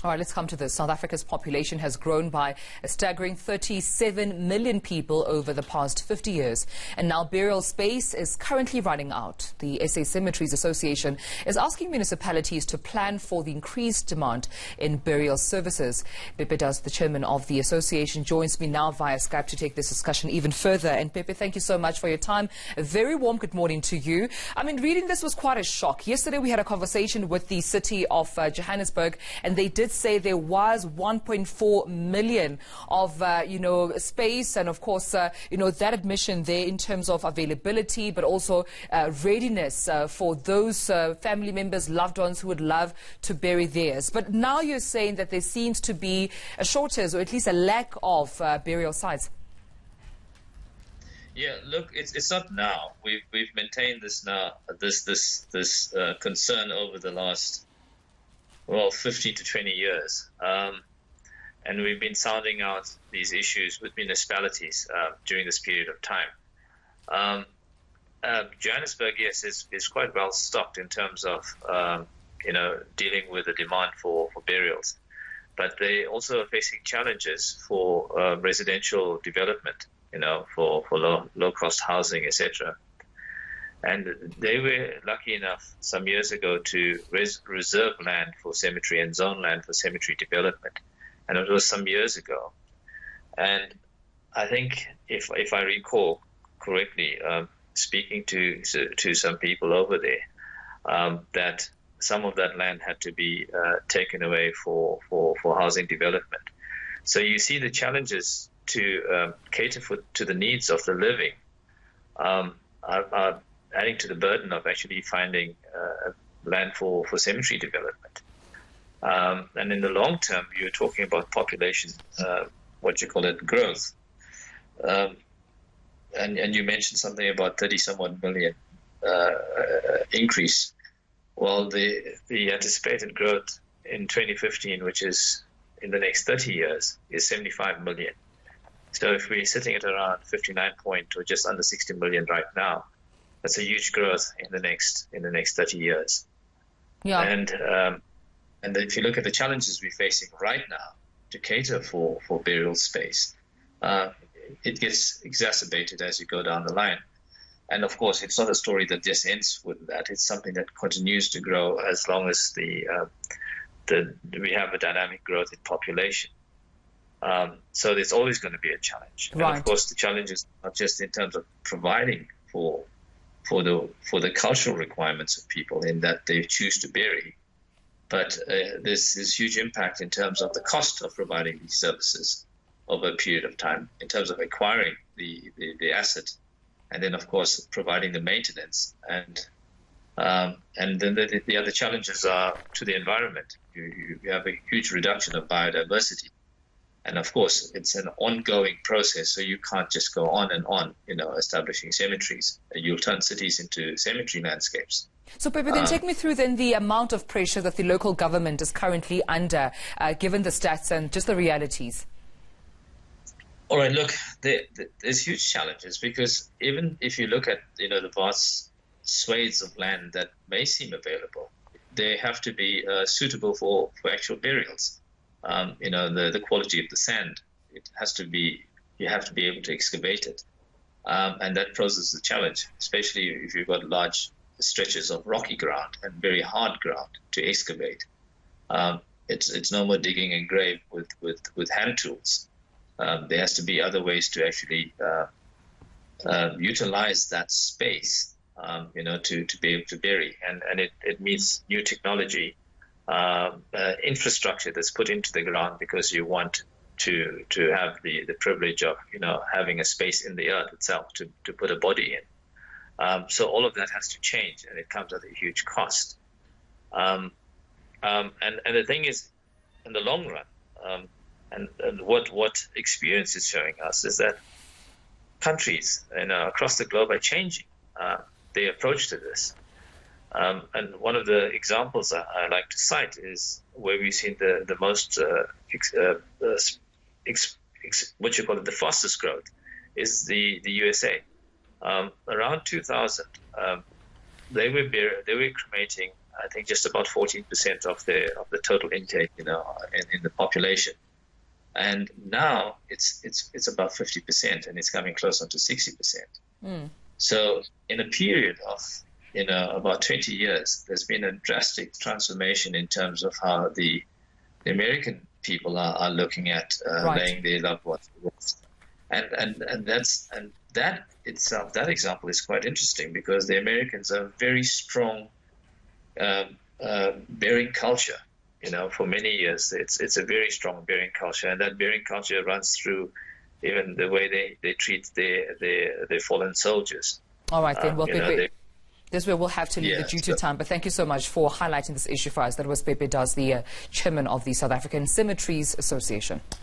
All right, let's come to this. South Africa's population has grown by a staggering 37 million people over the past 50 years. And now burial space is currently running out. The SA Cemeteries Association is asking municipalities to plan for the increased demand in burial services. Pepe Dass, the chairman of the association, joins me now via Skype to take this discussion even further. And Pepe, thank you so much for your time. A very warm good morning to you. I mean, reading this was quite a shock. Yesterday we had a conversation with the city of Johannesburg, and they did say there was 1.4 million of, space, and of course, that admission there in terms of availability, but also readiness for those family members, loved ones who would love to bury theirs. But now you're saying that there seems to be a shortage, or at least a lack of burial sites. Yeah, look, it's not now. We've maintained this now, this concern over the last 15 to 20 years. And we've been sounding out these issues with municipalities during this period of time. Johannesburg, yes, is quite well stocked in terms of, dealing with the demand for burials. But they also are facing challenges for residential development, for low-cost housing, etc. And they were lucky enough some years ago to reserve land for cemetery and zone land for cemetery development. And it was some years ago. And I think, if I recall correctly, speaking to some people over there, that some of that land had to be taken away for housing development. So you see the challenges to cater to the needs of the living are adding to the burden of actually finding land for cemetery development. And in the long term, you're talking about population, growth. And you mentioned something about 30-some-odd million increase. Well, the anticipated growth in 2015, which is in the next 30 years, is 75 million. So if we're sitting at around 59 or just under 60 million right now, that's a huge growth in the next 30 years. Yeah. And if you look at the challenges we're facing right now to cater for burial space, it gets exacerbated as you go down the line. And of course, it's not a story that just ends with that. It's something that continues to grow as long as we have a dynamic growth in population. So there's always going to be a challenge. Right. And of course, the challenge is not just in terms of providing for the cultural requirements of people in that they choose to bury, but there's this huge impact in terms of the cost of providing these services over a period of time, in terms of acquiring the asset, and then of course providing the maintenance, and then the other challenges are to the environment. You have a huge reduction of biodiversity. And of course, it's an ongoing process, so you can't just go on and on, establishing cemeteries. You'll turn cities into cemetery landscapes. So, Pepe, then take me through then the amount of pressure that the local government is currently under, given the stats and just the realities. All right, look, there's huge challenges, because even if you look at, the vast swathes of land that may seem available, they have to be suitable for actual burials. The quality of the sand, you have to be able to excavate it. And that poses a challenge, especially if you've got large stretches of rocky ground and very hard ground to excavate. It's no more digging a grave with hand tools. There has to be other ways to actually utilize that space, to be able to bury. And it means new technology. Infrastructure that's put into the ground because you want to have the privilege of having a space in the earth itself to put a body in. So all of that has to change, and it comes at a huge cost. And the thing is, in the long run, and what experience is showing us is that countries across the globe are changing their approach to this. And one of the examples I like to cite is where we've seen the most, the fastest growth is the USA. Around 2000, they were cremating I think just about 14% of the total intake, in the population. And now it's about 50%, and it's coming closer to 60%. So in a period of about 20 years, there's been a drastic transformation in terms of how the American people are looking at laying their loved ones to rest. And that itself, that example is quite interesting, because the Americans are very strong burying culture. For many years, it's a very strong burying culture, and that burying culture runs through even the way they treat their fallen soldiers. All right, then. Well, Pepe, this way we'll have to leave it due to time, but thank you so much for highlighting this issue for us. That was Pepe Dass, the chairman of the South African Cemeteries Association.